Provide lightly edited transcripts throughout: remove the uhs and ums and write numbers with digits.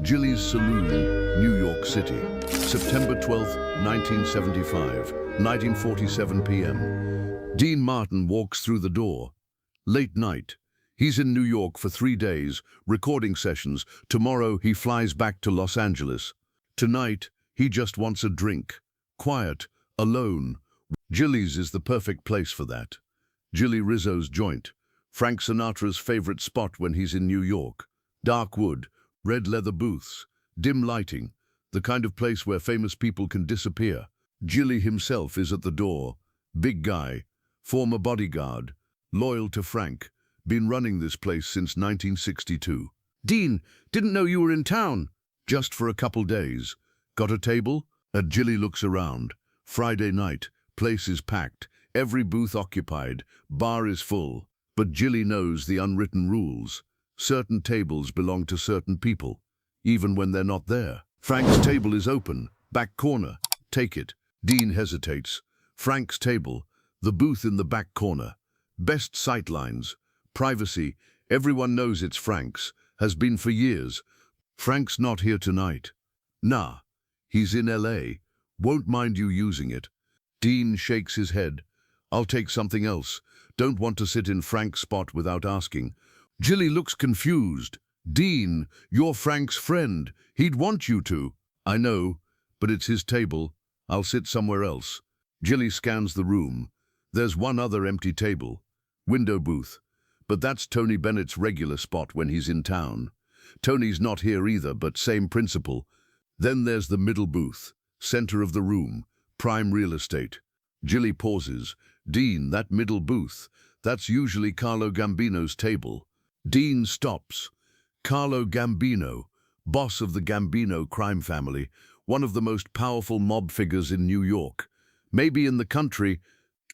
Jilly's Saloon, New York City. September 12, 1975, 19:47 p.m. Dean Martin walks through the door. Late night. He's in New York for 3 days, recording sessions. Tomorrow he flies back to Los Angeles. Tonight, he just wants a drink. Quiet, alone. Jilly's is the perfect place for that. Jilly Rizzo's joint. Frank Sinatra's favorite spot when he's in New York. Dark wood, red leather booths, dim lighting, the kind of place where famous people can disappear. Jilly himself is at the door. Big guy, former bodyguard, loyal to Frank, been running this place since 1962. Dean, didn't know you were in town. Just for a couple days. Got a table? Jilly looks around. Friday night, place is packed, every booth occupied, bar is full. But Jilly knows the unwritten rules. Certain tables belong to certain people, even when they're not there. Frank's table is open, back corner. Take it. Dean hesitates. Frank's table, the booth in the back corner. Best sightlines, privacy, everyone knows it's Frank's, has been for years. Frank's not here tonight. Nah, he's in LA. Won't mind you using it. Dean shakes his head. I'll take something else. Don't want to sit in Frank's spot without asking. Jilly looks confused. Dean, you're Frank's friend. He'd want you to. I know, but it's his table. I'll sit somewhere else. Jilly scans the room. There's one other empty table. Window booth. But that's Tony Bennett's regular spot when he's in town. Tony's not here either, but same principle. Then there's the middle booth, center of the room, prime real estate. Jilly pauses. Dean, that middle booth, that's usually Carlo Gambino's table. Dean stops. Carlo Gambino, boss of the Gambino crime family, one of the most powerful mob figures in New York. Maybe in the country.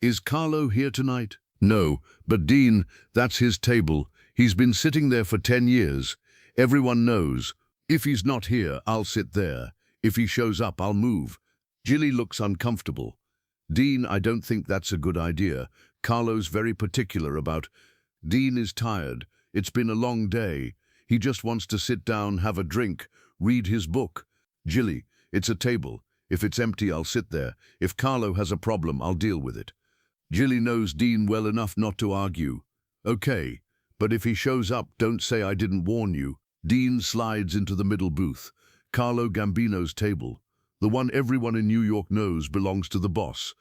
Is Carlo here tonight? No, but Dean, that's his table. He's been sitting there for 10 years. Everyone knows. If he's not here, I'll sit there. If he shows up, I'll move. Jilly looks uncomfortable. Dean, I don't think that's a good idea. Carlo's very particular about... Dean is tired. It's been a long day. He just wants to sit down, have a drink, read his book. Jilly, it's a table. If it's empty, I'll sit there. If Carlo has a problem, I'll deal with it. Jilly knows Dean well enough not to argue. Okay, but if he shows up, don't say I didn't warn you. Dean slides into the middle booth. Carlo Gambino's table. The one everyone in New York knows belongs to the boss.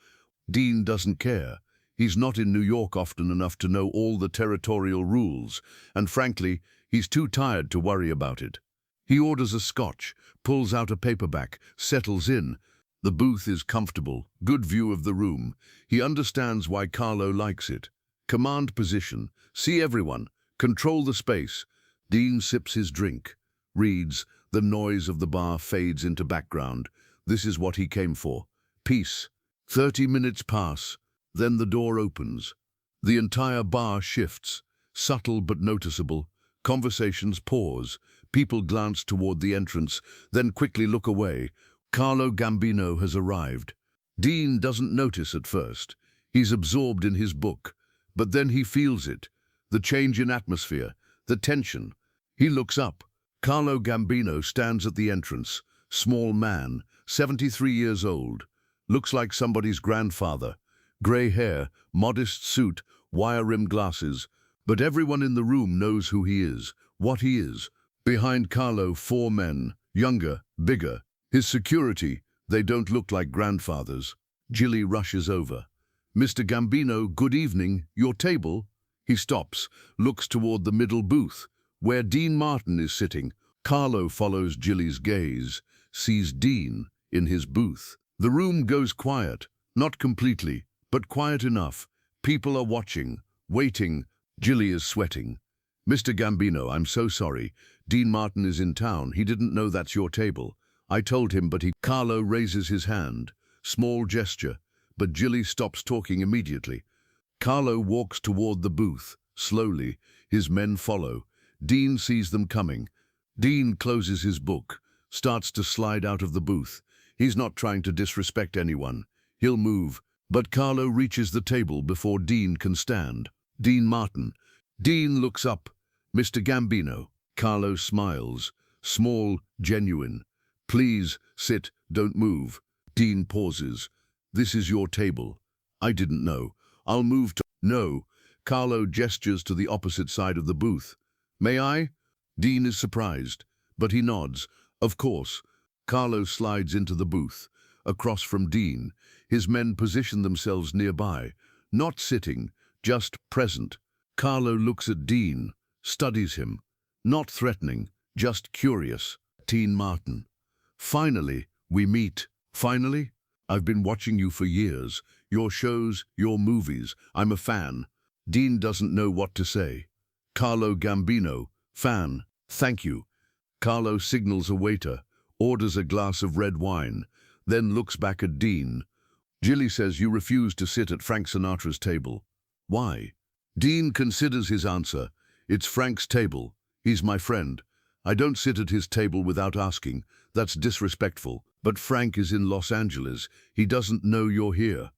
Dean doesn't care. He's not in New York often enough to know all the territorial rules, and frankly, he's too tired to worry about it. He orders a scotch, pulls out a paperback, settles in. The booth is comfortable, good view of the room. He understands why Carlo likes it. Command position, see everyone, control the space. Dean sips his drink, reads. The noise of the bar fades into background. This is what he came for. Peace. 30 minutes pass. Then the door opens. The entire bar shifts. Subtle but noticeable. Conversations pause. People glance toward the entrance, then quickly look away. Carlo Gambino has arrived. Dean doesn't notice at first. He's absorbed in his book. But then he feels it. The change in atmosphere. The tension. He looks up. Carlo Gambino stands at the entrance. Small man, 73 years old. Looks like somebody's grandfather. Grey hair, modest suit, wire-rimmed glasses. But everyone in the room knows who he is, what he is. Behind Carlo, 4 men, younger, bigger. His security, they don't look like grandfathers. Jilly rushes over. Mr. Gambino, good evening. Your table? He stops, looks toward the middle booth, where Dean Martin is sitting. Carlo follows Jilly's gaze, sees Dean in his booth. The room goes quiet, not completely, but quiet enough. People are watching, waiting. Jilly is sweating. Mr. Gambino, I'm so sorry. Dean Martin is in town. He didn't know that's your table. I told him, but he... Carlo raises his hand. Small gesture, but Jilly stops talking immediately. Carlo walks toward the booth, slowly. His men follow. Dean sees them coming. Dean closes his book, starts to slide out of the booth. He's not trying to disrespect anyone. He'll move, but Carlo reaches the table before Dean can stand. Dean Martin. Dean looks up. Mr. Gambino. Carlo smiles. Small, genuine. Please, sit, don't move. Dean pauses. This is your table. I didn't know. I'll move to... No. Carlo gestures to the opposite side of the booth. May I? Dean is surprised, but he nods. Of course. Carlo slides into the booth, across from Dean. His men position themselves nearby, not sitting, just present. Carlo looks at Dean, studies him, not threatening, just curious. Dean Martin. Finally, we meet. Finally? I've been watching you for years. Your shows, your movies. I'm a fan. Dean doesn't know what to say. Carlo Gambino. Fan. Thank you. Carlo signals a waiter, orders a glass of red wine, then looks back at Dean. Jilly says you refuse to sit at Frank Sinatra's table. Why? Dean considers his answer. It's Frank's table. He's my friend. I don't sit at his table without asking. That's disrespectful. But Frank is in Los Angeles. He doesn't know you're here.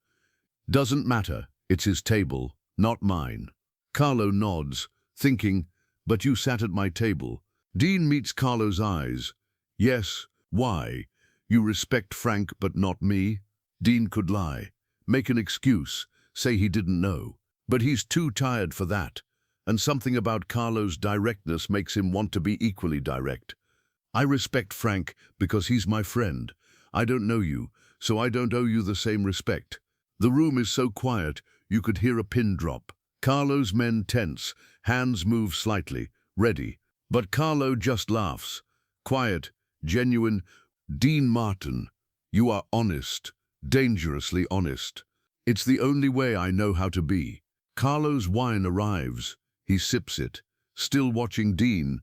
Doesn't matter. It's his table, not mine. Carlo nods, thinking, but you sat at my table. Dean meets Carlo's eyes. Yes, why? You respect Frank but not me? Dean could lie, make an excuse, say he didn't know. But he's too tired for that. And something about Carlo's directness makes him want to be equally direct. I respect Frank because he's my friend. I don't know you, so I don't owe you the same respect. The room is so quiet, you could hear a pin drop. Carlo's men tense, hands move slightly, ready. But Carlo just laughs. Quiet, genuine. Dean Martin, you are honest, dangerously honest. It's the only way I know how to be. Carlo's wine arrives. He sips it, still watching Dean.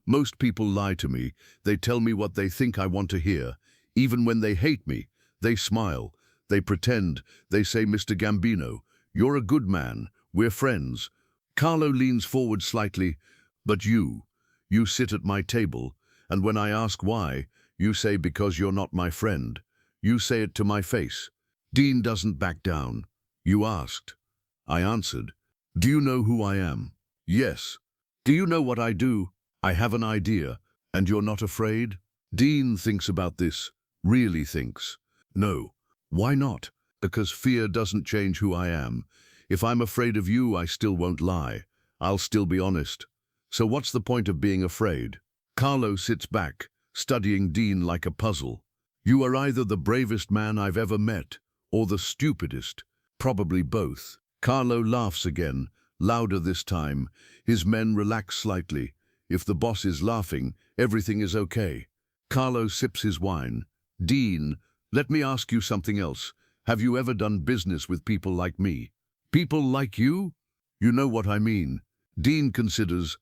Most people lie to me. They tell me what they think I want to hear. Even when they hate me, they smile. They pretend. They say, Mr. Gambino, you're a good man. We're friends. Carlo leans forward slightly. But you sit at my table, and when I ask why, you say because you're not my friend. You say it to my face. Dean doesn't back down. You asked. I answered. Do you know who I am? Yes. Do you know what I do? I have an idea, and you're not afraid? Dean thinks about this, really thinks. No. Why not? Because fear doesn't change who I am. If I'm afraid of you, I still won't lie. I'll still be honest. So what's the point of being afraid? Carlo sits back, studying Dean like a puzzle. You are either the bravest man I've ever met, or the stupidest. Probably both. Carlo laughs again, louder this time. His men relax slightly. If the boss is laughing, everything is okay. Carlo sips his wine. Dean, let me ask you something else. Have you ever done business with people like me? People like you? You know what I mean. Dean considers.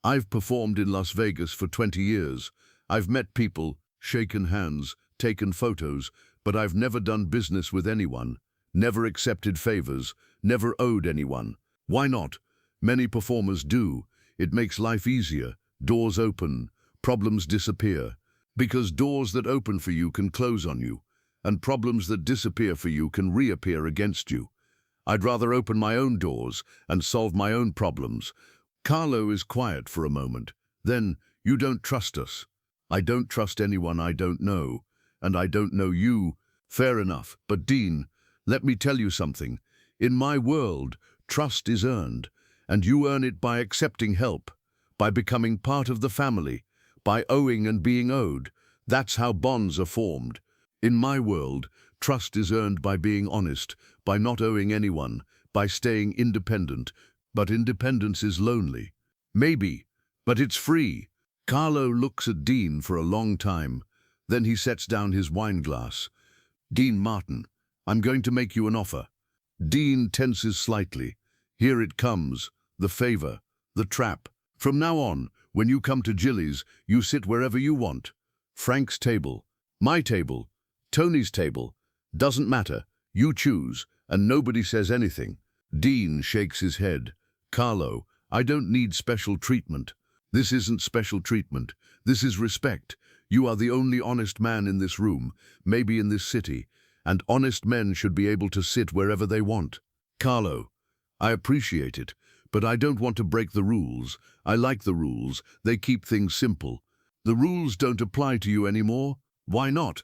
I've performed in Las Vegas for 20 years. I've met people, shaken hands, taken photos, but I've never done business with anyone. Never accepted favors, never owed anyone. Why not? Many performers do. It makes life easier. Doors open, problems disappear. Because doors that open for you can close on you, and problems that disappear for you can reappear against you. I'd rather open my own doors and solve my own problems. Carlo is quiet for a moment. Then, you don't trust us. I don't trust anyone I don't know, and I don't know you. Fair enough, but Dean, let me tell you something. In my world, trust is earned, and you earn it by accepting help, by becoming part of the family, by owing and being owed. That's how bonds are formed. In my world, trust is earned by being honest, by not owing anyone, by staying independent. But independence is lonely. Maybe, but it's free. Carlo looks at Dean for a long time. Then he sets down his wine glass. Dean Martin, I'm going to make you an offer. Dean tenses slightly. Here it comes, the favor, the trap. From now on, when you come to Jilly's, you sit wherever you want. Frank's table, my table, Tony's table. Doesn't matter. You choose, and nobody says anything. Dean shakes his head. Carlo, I don't need special treatment. This isn't special treatment. This is respect. You are the only honest man in this room, maybe in this city, and honest men should be able to sit wherever they want. Carlo, I appreciate it, but I don't want to break the rules. I like the rules. They keep things simple. The rules don't apply to you anymore. Why not?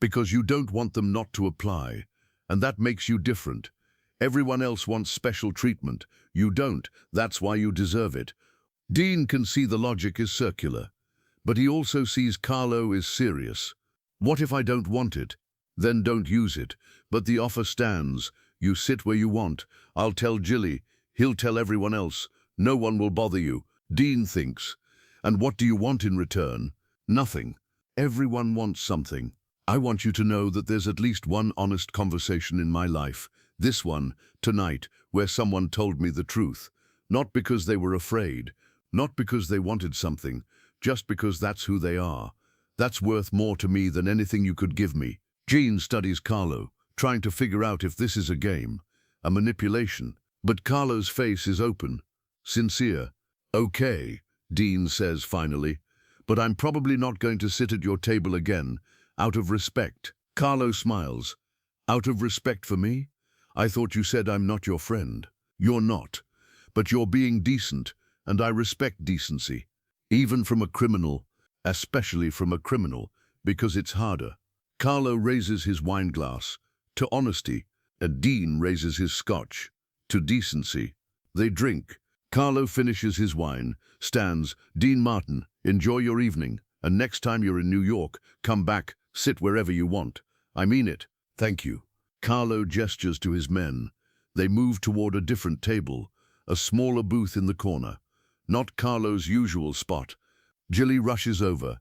Because you don't want them not to apply. And that makes you different. Everyone else wants special treatment. You don't. That's why you deserve it. Dean can see the logic is circular. But he also sees Carlo is serious. What if I don't want it? Then don't use it. But the offer stands. You sit where you want. I'll tell Jilly. He'll tell everyone else. No one will bother you. Dean thinks. And what do you want in return? Nothing. Everyone wants something. I want you to know that there's at least one honest conversation in my life. This one, tonight, where someone told me the truth. Not because they were afraid. Not because they wanted something. Just because that's who they are. That's worth more to me than anything you could give me. Jean studies Carlo, trying to figure out if this is a game, a manipulation. But Carlo's face is open, sincere. Okay, Dean says finally, but I'm probably not going to sit at your table again, out of respect. Carlo smiles. Out of respect for me? I thought you said I'm not your friend. You're not. But you're being decent, and I respect decency. Even from a criminal, especially from a criminal, because it's harder. Carlo raises his wine glass to honesty, and Dean raises his scotch to decency. They drink. Carlo finishes his wine, stands. Dean Martin, enjoy your evening, and next time you're in New York, come back, sit wherever you want. I mean it. Thank you. Carlo gestures to his men. They move toward a different table, a smaller booth in the corner. Not Carlo's usual spot. Jilly rushes over.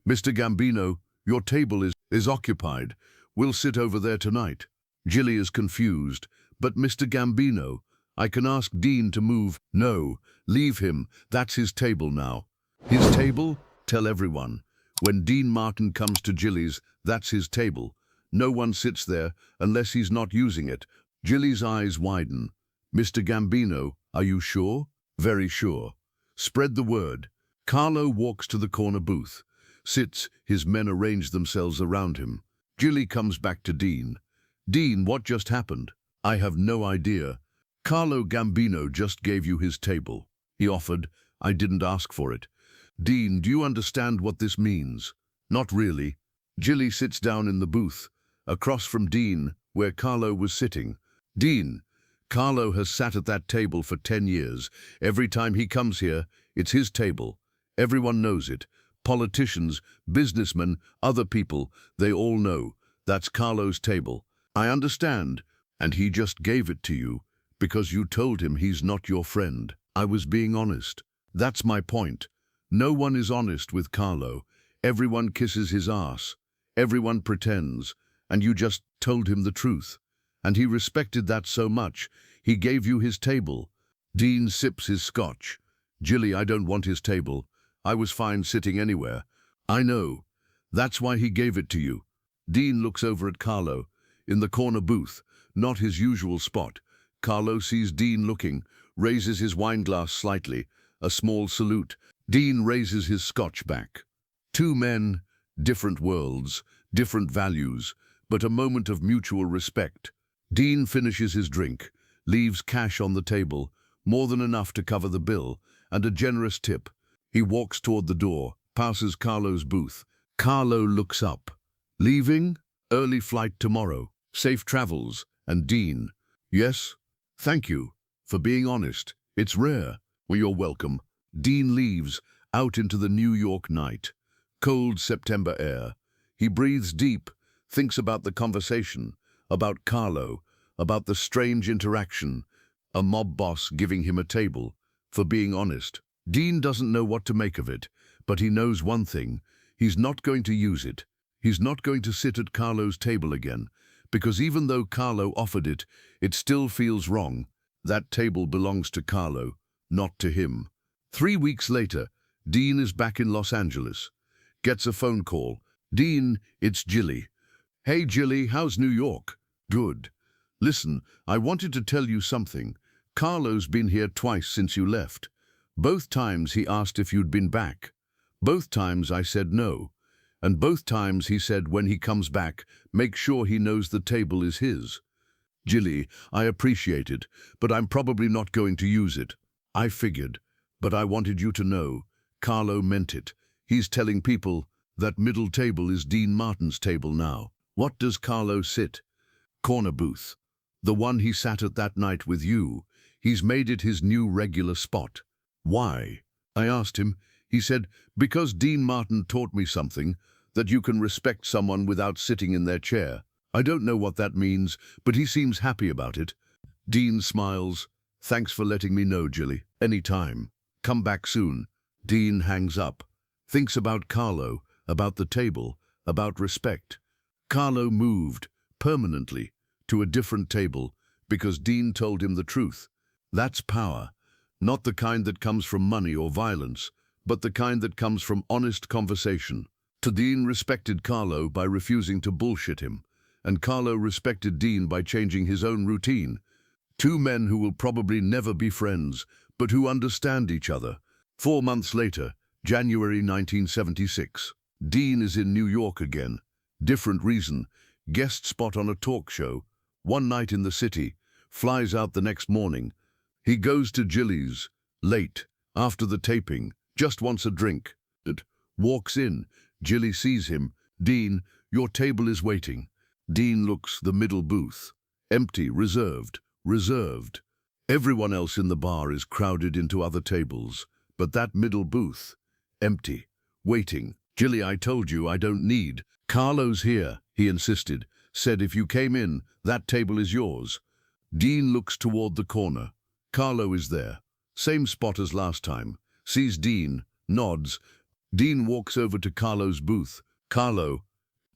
Mr. Gambino, your table is occupied. We'll sit over there tonight. Jilly is confused. But Mr. Gambino, I can ask Dean to move. No, leave him. That's his table now. His table? Tell everyone. When Dean Martin comes to Jilly's, that's his table. No one sits there unless he's not using it. Jilly's eyes widen. Mr. Gambino, are you sure? Very sure. Spread the word. Carlo walks to the corner booth. Sits, his men arrange themselves around him. Jilly comes back to Dean. Dean, what just happened? I have no idea. Carlo Gambino just gave you his table. He offered. I didn't ask for it. Dean, do you understand what this means? Not really. Jilly sits down in the booth, across from Dean, where Carlo was sitting. Dean, Carlo has sat at that table for 10 years. Every time he comes here, it's his table. Everyone knows it. Politicians, businessmen, other people, they all know. That's Carlo's table. I understand. And he just gave it to you because you told him he's not your friend. I was being honest. That's my point. No one is honest with Carlo. Everyone kisses his ass. Everyone pretends. And you just told him the truth. And he respected that so much, he gave you his table. Dean sips his scotch. Jilly, I don't want his table. I was fine sitting anywhere. I know. That's why he gave it to you. Dean looks over at Carlo, in the corner booth, not his usual spot. Carlo sees Dean looking, raises his wine glass slightly, a small salute. Dean raises his scotch back. Two men, different worlds, different values, but a moment of mutual respect. Dean finishes his drink, leaves cash on the table, more than enough to cover the bill, and a generous tip. He walks toward the door, passes Carlo's booth. Carlo looks up. Leaving? Early flight tomorrow. Safe travels. And Dean, yes? Thank you. For being honest. It's rare. Well, you're welcome. Dean leaves, out into the New York night. Cold September air. He breathes deep, thinks about the conversation, about Carlo, about the strange interaction, a mob boss giving him a table, for being honest. Dean doesn't know what to make of it, but he knows one thing. He's not going to use it. He's not going to sit at Carlo's table again, because even though Carlo offered it, it still feels wrong. That table belongs to Carlo, not to him. 3 weeks later, Dean is back in Los Angeles. Gets a phone call. Dean, it's Jilly. Hey Jilly, how's New York? Good. Listen, I wanted to tell you something. Carlo's been here twice since you left. Both times he asked if you'd been back. Both times I said no. And both times he said when he comes back, make sure he knows the table is his. Jilly, I appreciate it, but I'm probably not going to use it. I figured, but I wanted you to know. Carlo meant it. He's telling people that middle table is Dean Martin's table now. What does Carlo sit? Corner booth. The one he sat at that night with you. He's made it his new regular spot. Why? I asked him. He said, because Dean Martin taught me something, that you can respect someone without sitting in their chair. I don't know what that means, but he seems happy about it. Dean smiles. Thanks for letting me know, Jilly. Anytime. Come back soon. Dean hangs up. Thinks about Carlo, about the table, about respect. Carlo moved, permanently, to a different table because Dean told him the truth. That's power. Not the kind that comes from money or violence, but the kind that comes from honest conversation. Dean respected Carlo by refusing to bullshit him, and Carlo respected Dean by changing his own routine. Two men who will probably never be friends, but who understand each other. 4 months later, January 1976. Dean is in New York again. Different reason. Guest spot on a talk show. One night in the city. Flies out the next morning. He goes to Jilly's. Late. After the taping. Just wants a drink. Walks in. Jilly sees him. Dean, your table is waiting. Dean looks the middle booth. Empty, reserved. Everyone else in the bar is crowded into other tables. But that middle booth, empty, waiting. Jilly, I told you I don't need. Carlo's here, he insisted. Said if you came in, that table is yours. Dean looks toward the corner. Carlo is there. Same spot as last time. Sees Dean, nods. Dean walks over to Carlo's booth. Carlo,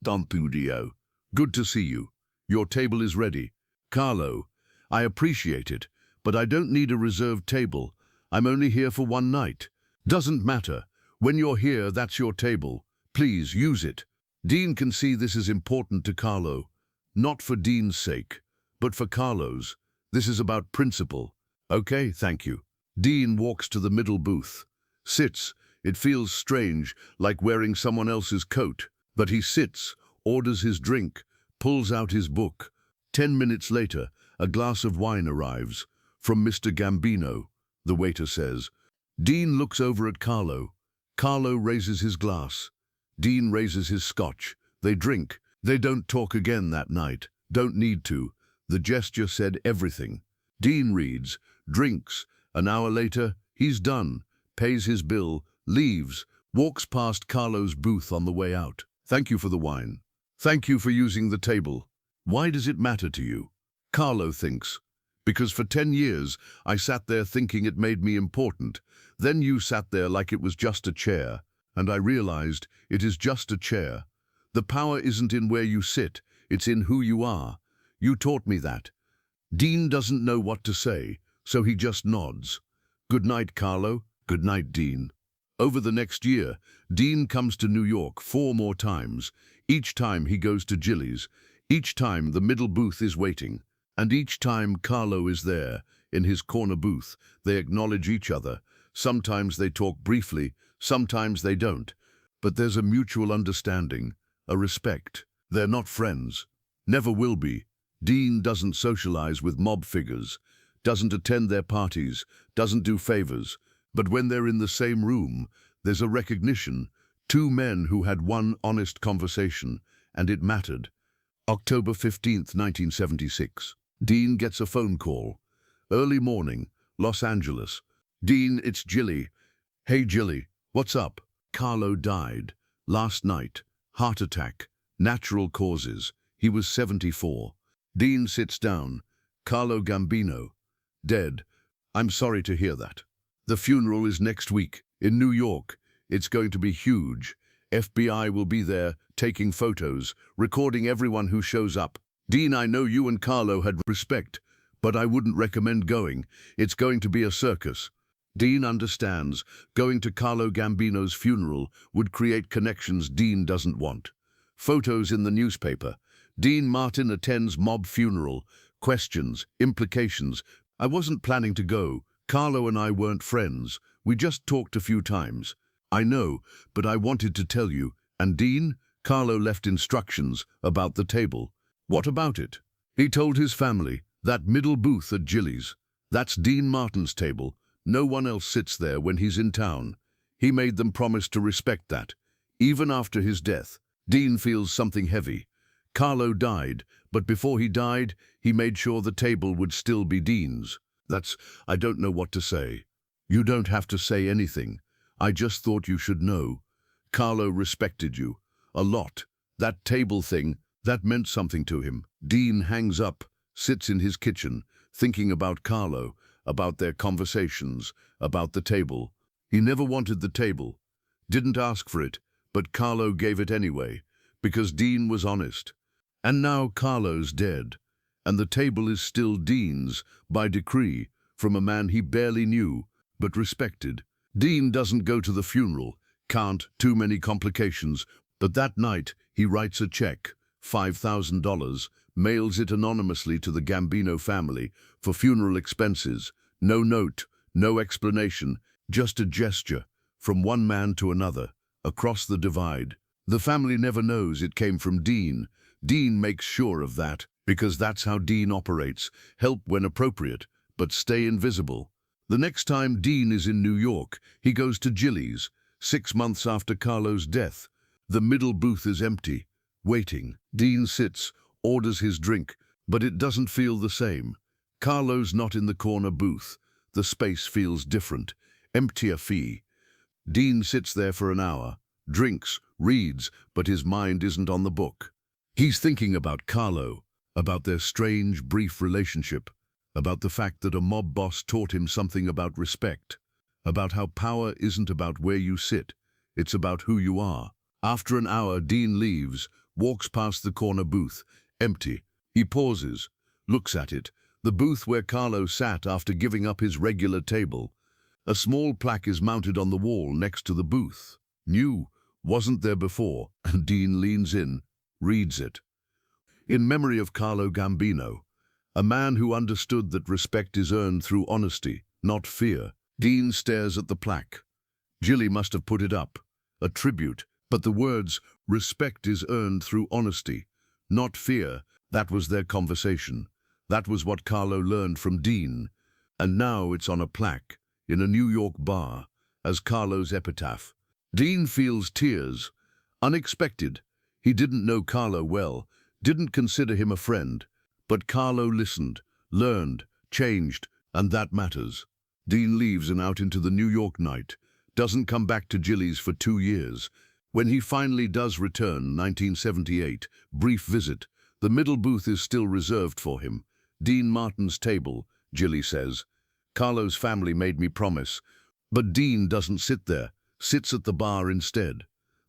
Don Pudio. Good to see you. Your table is ready. Carlo, I appreciate it, but I don't need a reserved table. I'm only here for one night. Doesn't matter. When you're here, that's your table. Please use it. Dean can see this is important to Carlo. Not for Dean's sake, but for Carlo's. This is about principle. Okay, thank you. Dean walks to the middle booth. Sits. It feels strange, like wearing someone else's coat. But he sits, orders his drink, pulls out his book. 10 minutes later, a glass of wine arrives. From Mr. Gambino, the waiter says. Dean looks over at Carlo. Carlo raises his glass. Dean raises his scotch. They drink. They don't talk again that night. Don't need to. The gesture said everything. Dean reads, drinks. An hour later, he's done. Pays his bill, leaves, walks past Carlo's booth on the way out. Thank you for the wine. Thank you for using the table. Why does it matter to you? Carlo thinks. Because for 10 years, I sat there thinking it made me important. Then you sat there like it was just a chair. And I realized it is just a chair. The power isn't in where you sit, it's in who you are. You taught me that. Dean doesn't know what to say, so he just nods. Good night, Carlo. Good night, Dean. Over the next year, Dean comes to New York 4 more times. Each time he goes to Jilly's. Each time the middle booth is waiting. And each time Carlo is there, in his corner booth. They acknowledge each other. Sometimes they talk briefly, sometimes they don't. But there's a mutual understanding, a respect. They're not friends. Never will be. Dean doesn't socialize with mob figures, doesn't attend their parties, doesn't do favors. But when they're in the same room, there's a recognition. 2 men who had one honest conversation, and it mattered. October 15th, 1976. Dean gets a phone call. Early morning, Los Angeles. Dean, it's Jilly. Hey, Jilly, what's up? Carlo died. Last night. Heart attack. Natural causes. He was 74. Dean sits down. Carlo Gambino. Dead. I'm sorry to hear that. The funeral is next week, in New York. It's going to be huge. FBI will be there, taking photos, recording everyone who shows up. Dean, I know you and Carlo had respect, but I wouldn't recommend going. It's going to be a circus. Dean understands. Going to Carlo Gambino's funeral would create connections Dean doesn't want. Photos in the newspaper. Dean Martin attends mob funeral. Questions, implications. I wasn't planning to go. Carlo and I weren't friends. We just talked a few times. I know, but I wanted to tell you. And Dean? Carlo left instructions about the table. What about it? He told his family. That middle booth at Jilly's. That's Dean Martin's table. No one else sits there when he's in town. He made them promise to respect that. Even after his death, Dean feels something heavy. Carlo died, but before he died, he made sure the table would still be Dean's. I don't know what to say. You don't have to say anything. I just thought you should know. Carlo respected you. A lot. That table thing, that meant something to him. Dean hangs up, sits in his kitchen, thinking about Carlo, about their conversations, about the table. He never wanted the table, didn't ask for it, but Carlo gave it anyway, because Dean was honest. And now Carlo's dead, and the table is still Dean's, by decree, from a man he barely knew, but respected. Dean doesn't go to the funeral, can't, too many complications, but that night he writes a check, $5,000, mails it anonymously to the Gambino family for funeral expenses. No note, no explanation, just a gesture, from one man to another, across the divide. The family never knows it came from Dean. Dean makes sure of that, because that's how Dean operates. Help when appropriate, but stay invisible. The next time Dean is in New York, he goes to Jilly's, 6 months after Carlo's death. The middle booth is empty, waiting. Dean sits, orders his drink, but it doesn't feel the same. Carlo's not in the corner booth. The space feels different, emptier fee. Dean sits there for an hour, drinks, reads, but his mind isn't on the book. He's thinking about Carlo, about their strange, brief relationship, about the fact that a mob boss taught him something about respect, about how power isn't about where you sit, it's about who you are. After an hour, Dean leaves, walks past the corner booth, empty. He pauses, looks at it, the booth where Carlo sat after giving up his regular table. A small plaque is mounted on the wall next to the booth. New, wasn't there before, and Dean leans in, reads it. In memory of Carlo Gambino, a man who understood that respect is earned through honesty, not fear. Dean stares at the plaque. Jilly must have put it up, a tribute, but the words, respect is earned through honesty, not fear, that was their conversation. That was what Carlo learned from Dean. And now it's on a plaque, in a New York bar, as Carlo's epitaph. Dean feels tears. Unexpected. He didn't know Carlo well, didn't consider him a friend. But Carlo listened, learned, changed, and that matters. Dean leaves and out into the New York night, doesn't come back to Jilly's for 2 years. When he finally does return, 1978, brief visit, the middle booth is still reserved for him. Dean Martin's table, Jilly says. Carlo's family made me promise. But Dean doesn't sit there, sits at the bar instead.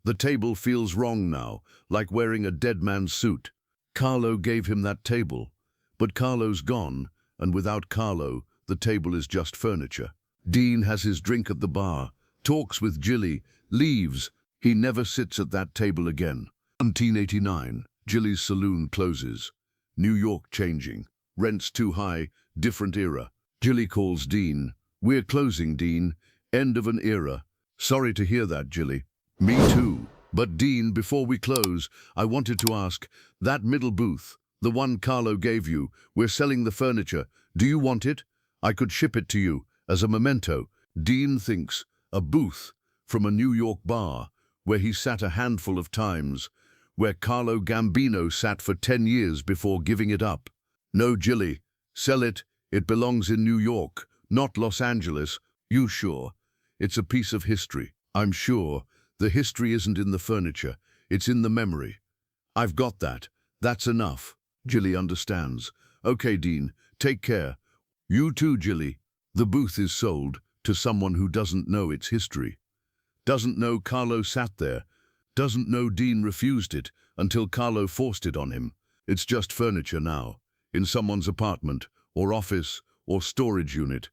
The table feels wrong now, like wearing a dead man's suit. Carlo gave him that table, but Carlo's gone, and without Carlo, the table is just furniture. Dean has his drink at the bar, talks with Jilly, leaves. He never sits at that table again. 1989, Jilly's saloon closes. New York changing. Rents too high, different era. Jilly calls Dean. We're closing, Dean. End of an era. Sorry to hear that, Jilly. Me too. But Dean, before we close, I wanted to ask, that middle booth, the one Carlo gave you, we're selling the furniture. Do you want it? I could ship it to you, as a memento. Dean thinks, a booth, from a New York bar, where he sat a handful of times, where Carlo Gambino sat for 10 years before giving it up. No, Jilly, sell it. It belongs in New York, not Los Angeles. You sure? It's a piece of history. I'm sure. The history isn't in the furniture, it's in the memory. I've got that. That's enough. Jilly understands. Okay, Dean, take care. You too, Jilly. The booth is sold to someone who doesn't know its history. Doesn't know Carlo sat there. Doesn't know Dean refused it until Carlo forced it on him. It's just furniture now, in someone's apartment, or office, or storage unit.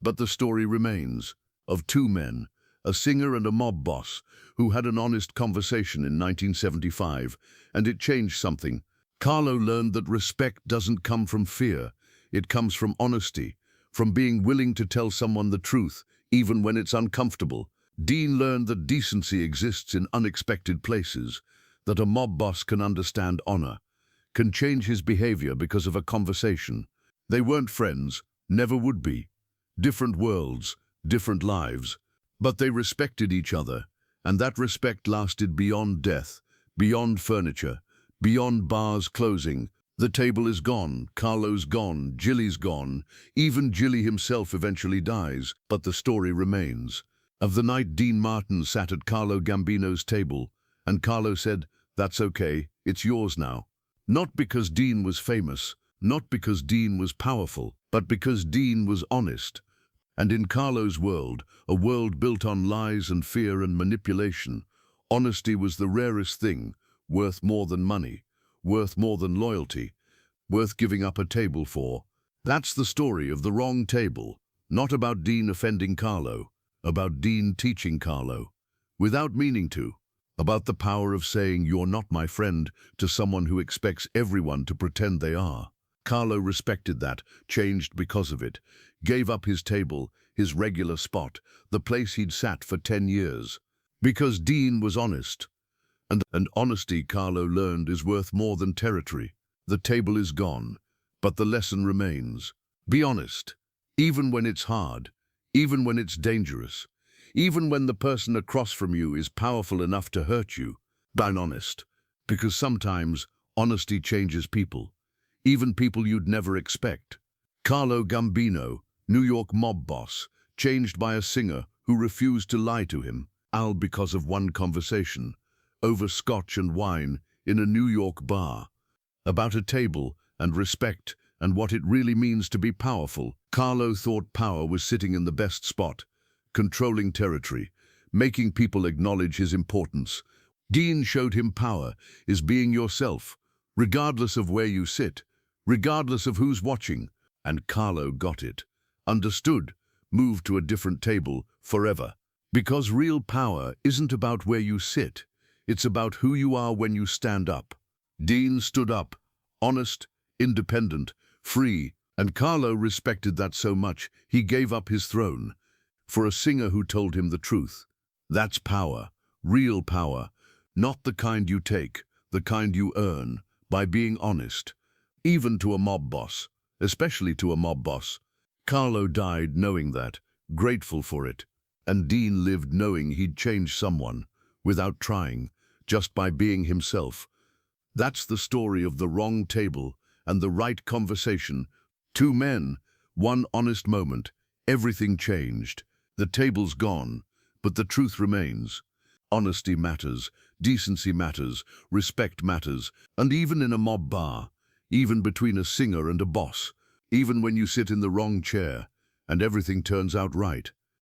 But the story remains, of 2 men, a singer and a mob boss, who had an honest conversation in 1975, and it changed something. Carlo learned that respect doesn't come from fear. It comes from honesty, from being willing to tell someone the truth, even when it's uncomfortable. Dean learned that decency exists in unexpected places, that a mob boss can understand honor, can change his behavior because of a conversation. They weren't friends, never would be. Different worlds, different lives. But they respected each other, and that respect lasted beyond death, beyond furniture, beyond bars closing. The table is gone, Carlo's gone, Jilly's gone. Even Jilly himself eventually dies, but the story remains. Of the night Dean Martin sat at Carlo Gambino's table, and Carlo said, "That's okay, it's yours now." Not because Dean was famous, not because Dean was powerful, but because Dean was honest. And in Carlo's world, a world built on lies and fear and manipulation, honesty was the rarest thing, worth more than money, worth more than loyalty, worth giving up a table for. That's the story of the wrong table, not about Dean offending Carlo, about Dean teaching Carlo, without meaning to, about the power of saying "you're not my friend" to someone who expects everyone to pretend they are. Carlo respected that, changed because of it, gave up his table, his regular spot, the place he'd sat for 10 years. Because Dean was honest. And honesty, Carlo learned, is worth more than territory. The table is gone, but the lesson remains. Be honest, even when it's hard, even when it's dangerous, even when the person across from you is powerful enough to hurt you. Be honest, because sometimes honesty changes people, even people you'd never expect. Carlo Gambino, New York mob boss, changed by a singer who refused to lie to him, all because of one conversation, over scotch and wine in a New York bar, about a table and respect and what it really means to be powerful. Carlo thought power was sitting in the best spot, controlling territory, making people acknowledge his importance. Dean showed him power is being yourself, regardless of where you sit, regardless of who's watching. And Carlo got it, understood, moved to a different table forever. Because real power isn't about where you sit, it's about who you are when you stand up. Dean stood up, honest, independent, free, and Carlo respected that so much he gave up his throne for a singer who told him the truth. That's power, real power, not the kind you take, the kind you earn, by being honest. Even to a mob boss, especially to a mob boss. Carlo died knowing that, grateful for it, and Dean lived knowing he'd changed someone, without trying, just by being himself. That's the story of the wrong table and the right conversation. Two men, one honest moment, everything changed. The table's gone, but the truth remains. Honesty matters, decency matters, respect matters, and even in a mob bar, even between a singer and a boss, even when you sit in the wrong chair, and everything turns out right.